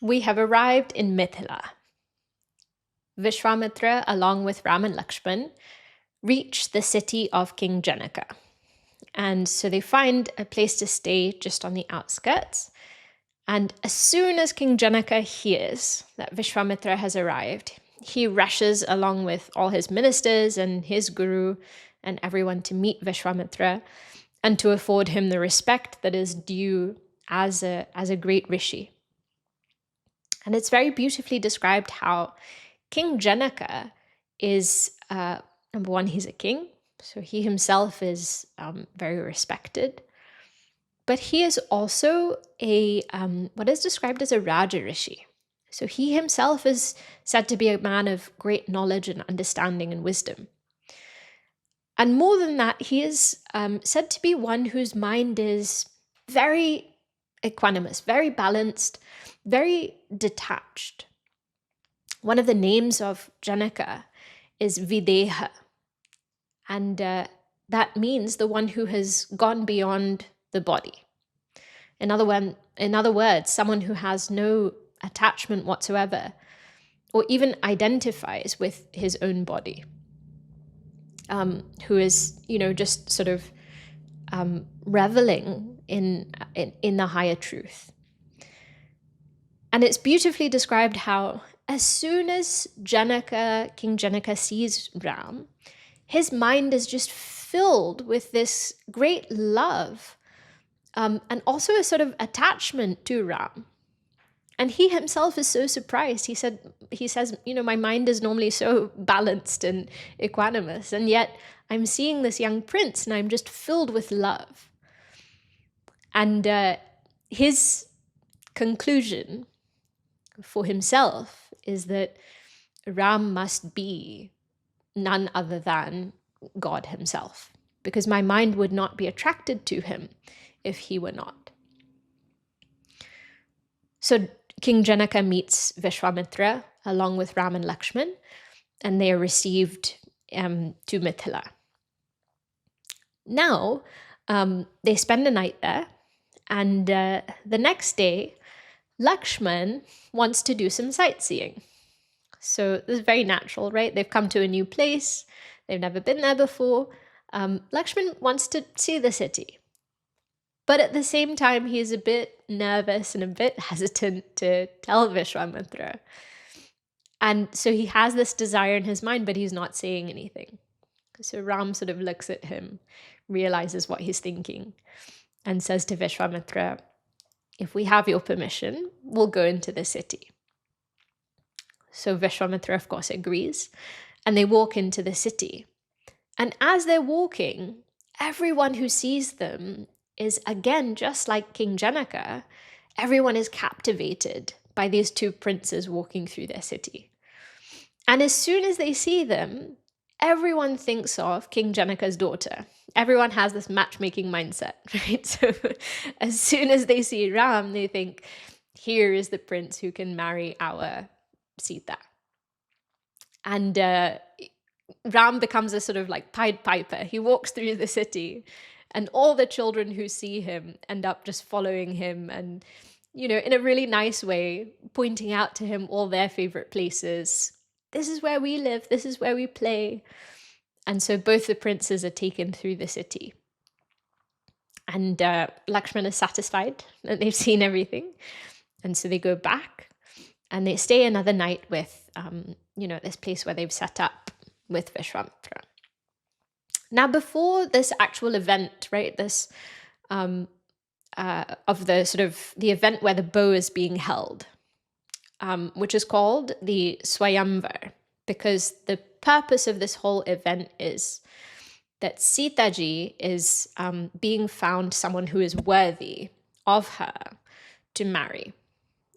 we have arrived in Mithila. Vishwamitra, along with Ram and Lakshman, reach the city of King Janaka. And so they find a place to stay just on the outskirts. And as soon as King Janaka hears that Vishwamitra has arrived, he rushes along with all his ministers and his guru and everyone to meet Vishwamitra and to afford him the respect that is due as a great rishi. And it's very beautifully described how King Janaka is, number one, he's a king, so he himself is very respected. But he is also a what is described as a Raja Rishi. So he himself is said to be a man of great knowledge and understanding and wisdom. And more than that, he is said to be one whose mind is very equanimous, very balanced, very detached. One of the names of Janaka is Videha. And that means the one who has gone beyond the body. In other words, someone who has no attachment whatsoever, or even identifies with his own body, who is, just sort of reveling in the higher truth. And it's beautifully described how as soon as King Janaka sees Ram, his mind is just filled with this great love and also a sort of attachment to Ram. And he himself is so surprised. He says, my mind is normally so balanced and equanimous, and yet I'm seeing this young prince and I'm just filled with love. And his conclusion for himself is that Ram must be none other than God himself, because my mind would not be attracted to him if he were not. So King Janaka meets Vishwamitra along with Ram and Lakshman, and they are received to Mithila. Now, they spend the night there, and the next day, Lakshman wants to do some sightseeing. So this is very natural, right? They've come to a new place. They've never been there before. Lakshman wants to see the city. But at the same time, he is a bit nervous and a bit hesitant to tell Vishwamitra. And so he has this desire in his mind, but he's not saying anything. So Ram sort of looks at him, realizes what he's thinking, and says to Vishwamitra, if we have your permission, we'll go into the city. So Vishwamitra, of course, agrees, and they walk into the city. And as they're walking, everyone who sees them is, again, just like King Janaka, everyone is captivated by these two princes walking through their city. And as soon as they see them, everyone thinks of King Janaka's daughter. Everyone has this matchmaking mindset, right? So as soon as they see Ram, they think, here is the prince who can marry our Sita. And Ram becomes a sort of like Pied Piper. He walks through the city, and all the children who see him end up just following him and, in a really nice way, pointing out to him all their favorite places. This is where we live. This is where we play. And so both the princes are taken through the city. And Lakshman is satisfied that they've seen everything. And so they go back and they stay another night with, this place where they've set up with Vishwamitra. Now, before this actual event, right, this of the sort of the event where the bow is being held, which is called the Swayamvar, because the purpose of this whole event is that Sita Ji is being found someone who is worthy of her to marry.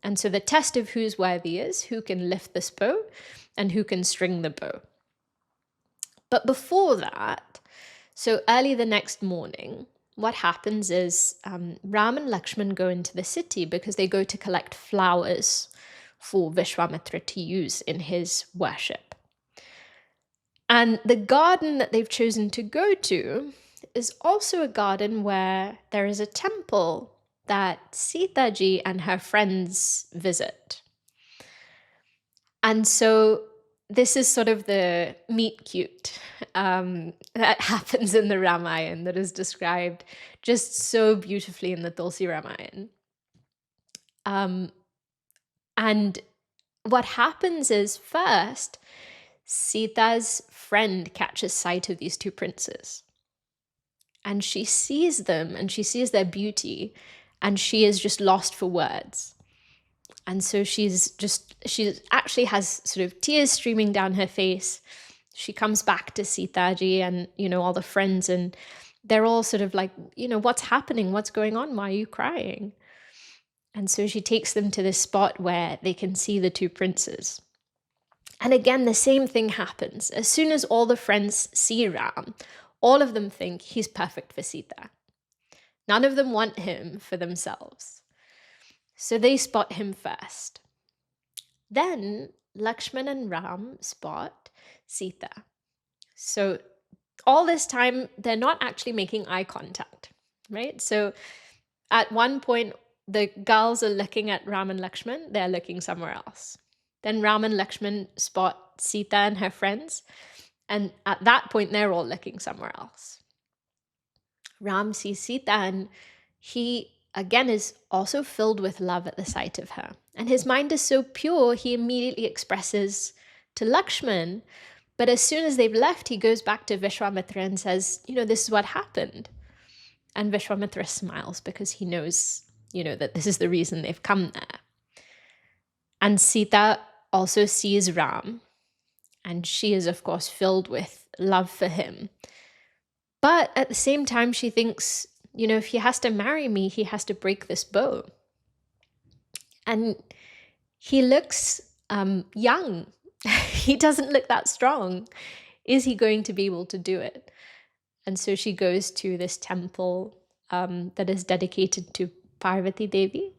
And so the test of who's worthy is who can lift this bow and who can string the bow. But before that, so early the next morning, what happens is Ram and Lakshman go into the city because they go to collect flowers for Vishwamitra to use in his worship. And the garden that they've chosen to go to is also a garden where there is a temple that Sita ji and her friends visit. And so this is sort of the meet cute that happens in the Ramayana, that is described just so beautifully in the Tulsi Ramayana. And what happens is, first, Sita's friend catches sight of these two princes. And she sees them, and she sees their beauty, and she is just lost for words. And so she actually has sort of tears streaming down her face. She comes back to Sita ji and, all the friends, and they're all sort of like, what's happening? What's going on? Why are you crying? And so she takes them to this spot where they can see the two princes. And again, the same thing happens. As soon as all the friends see Ram, all of them think he's perfect for Sita. None of them want him for themselves. So they spot him first. Then Lakshman and Ram spot Sita. So all this time, they're not actually making eye contact, right? So at one point, the girls are looking at Ram and Lakshman. They're looking somewhere else. Then Ram and Lakshman spot Sita and her friends. And at that point, they're all looking somewhere else. Ram sees Sita, and he, again, is also filled with love at the sight of her. And his mind is so pure, he immediately expresses to Lakshman. But as soon as they've left, he goes back to Vishwamitra and says, this is what happened. And Vishwamitra smiles because he knows, that this is the reason they've come there. And Sita also sees Ram, and she is, of course, filled with love for him. But at the same time, she thinks, if he has to marry me, he has to break this bow. And he looks young. He doesn't look that strong. Is he going to be able to do it? And so she goes to this temple that is dedicated to Parvati Devi,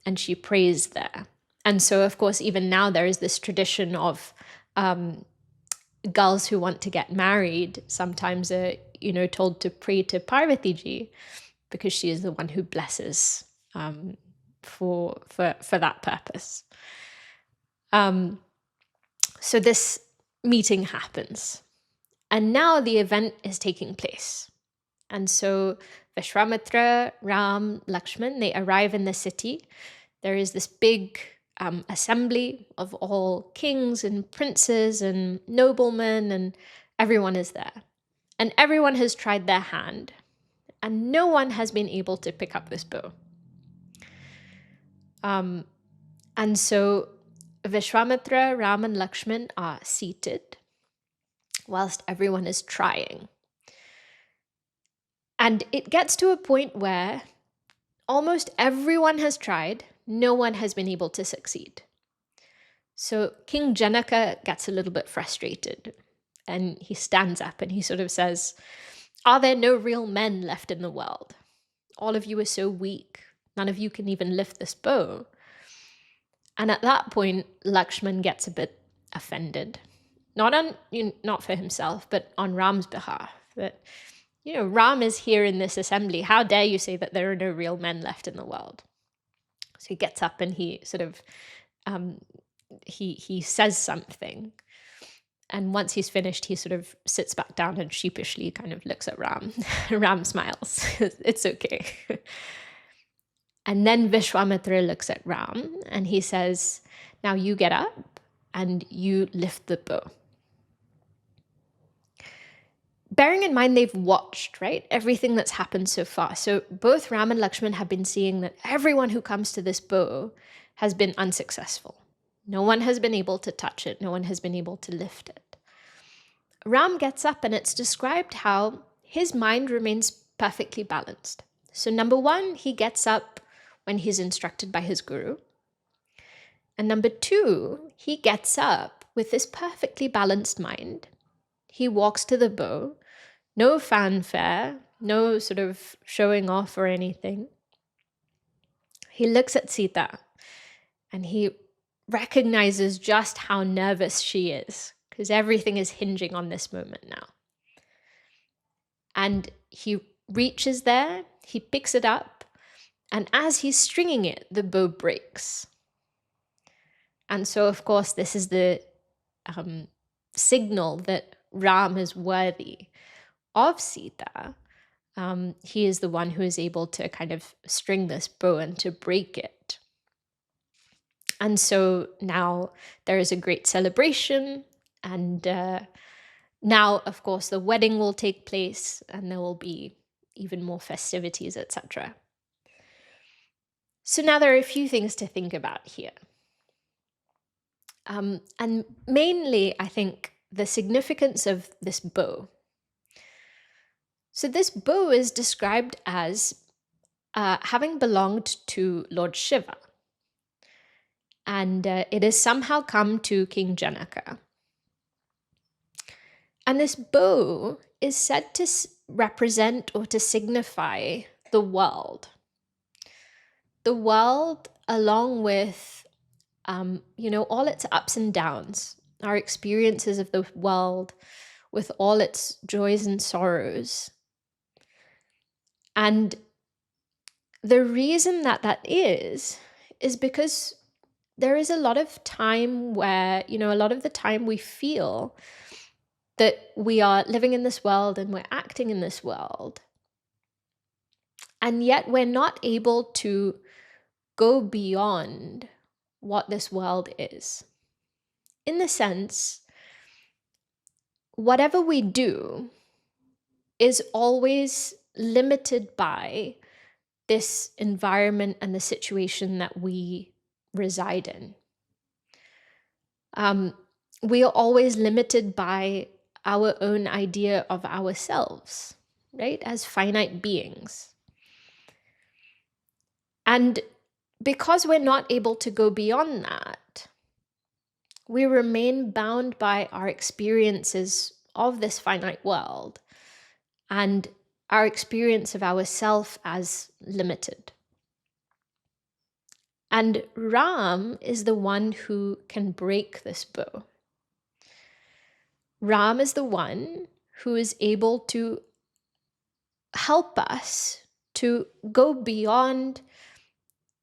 and she prays there. And so, of course, even now there is this tradition of girls who want to get married sometimes are, told to pray to Parvati ji, because she is the one who blesses for that purpose. So this meeting happens, and now the event is taking place. And so Vishwamitra, Ram, Lakshman, they arrive in the city. There is this big assembly of all kings and princes and noblemen, and everyone is there. And everyone has tried their hand, and no one has been able to pick up this bow. And so Vishwamitra, Ram, and Lakshman are seated whilst everyone is trying. And it gets to a point where almost everyone has tried, no one has been able to succeed. So King Janaka gets a little bit frustrated, and he stands up and he sort of says, "Are there no real men left in the world? All of you are so weak. None of you can even lift this bow." And at that point, Lakshman gets a bit offended, not for himself, but on Ram's behalf. That, Ram is here in this assembly. How dare you say that there are no real men left in the world? So he gets up and he sort of, he says something. And once he's finished, he sort of sits back down and sheepishly kind of looks at Ram. Ram smiles. It's okay. And then Vishwamitra looks at Ram and he says, "Now you get up and you lift the bow." Bearing in mind they've watched, right, everything that's happened so far. So both Ram and Lakshman have been seeing that everyone who comes to this bow has been unsuccessful. No one has been able to touch it. No one has been able to lift it. Ram gets up, and it's described how his mind remains perfectly balanced. So number one, he gets up when he's instructed by his guru. And number two, he gets up with this perfectly balanced mind. He walks to the bow, no fanfare, no sort of showing off or anything. He looks at Sita and he recognizes just how nervous she is, because everything is hinging on this moment now. And he reaches there, he picks it up, And as he's stringing it, the bow breaks. And so, of course, this is the signal that Ram is worthy of Sita. He is the one who is able to kind of string this bow and to break it. And so now there is a great celebration, and now, of course, the wedding will take place, and there will be even more festivities, etc. So now there are a few things to think about here. And mainly, I think, the significance of this bow. So this bow is described as having belonged to Lord Shiva. And it has somehow come to King Janaka. And this bow is said to represent or to signify the world. The world, along with, all its ups and downs, our experiences of the world with all its joys and sorrows. And the reason that is because there is a lot of time where, a lot of the time we feel that we are living in this world and we're acting in this world. And yet we're not able to go beyond what this world is. In the sense, whatever we do is always limited by this environment and the situation that we reside in. We are always limited by our own idea of ourselves, right, as finite beings. And because we're not able to go beyond that, we remain bound by our experiences of this finite world and our experience of ourself as limited. And Ram is the one who can break this bow. Ram is the one who is able to help us to go beyond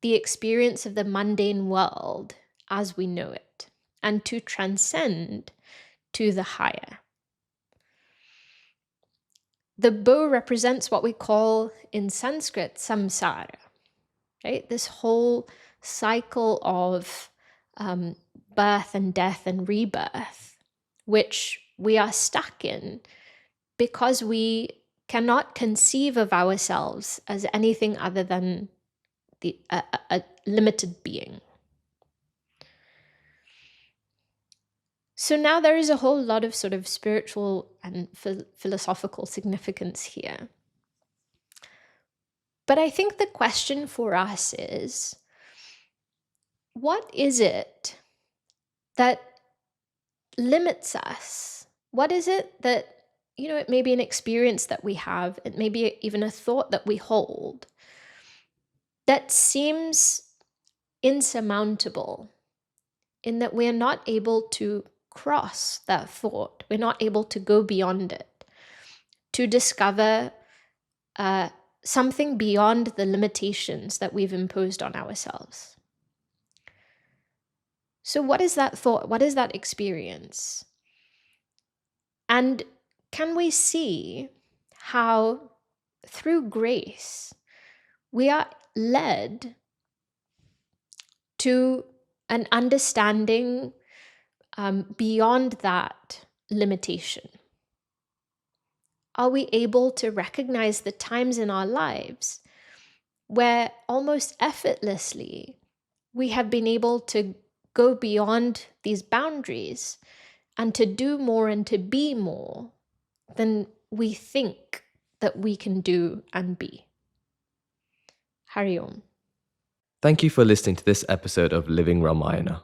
the experience of the mundane world as we know it, and to transcend to the higher. The bow represents what we call in Sanskrit samsara, right? This whole cycle of birth and death and rebirth, which we are stuck in because we cannot conceive of ourselves as anything other than a limited being. So now there is a whole lot of sort of spiritual and philosophical significance here. But I think the question for us is, what is it that limits us? What is it that, it may be an experience that we have, it may be even a thought that we hold that seems insurmountable, in that we're not able to cross that thought. We're not able to go beyond it, to discover something beyond the limitations that we've imposed on ourselves. So what is that thought? What is that experience? And can we see how through grace we are led to an understanding beyond that limitation? Are we able to recognize the times in our lives where almost effortlessly we have been able to go beyond these boundaries and to do more and to be more than we think that we can do and be? Hari Om. Thank you for listening to this episode of Living Ramayana.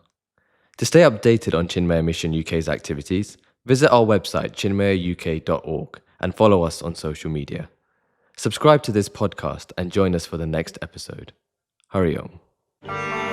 To stay updated on Chinmaya Mission UK's activities, visit our website chinmayauk.org and follow us on social media. Subscribe to this podcast and join us for the next episode. Hari Om.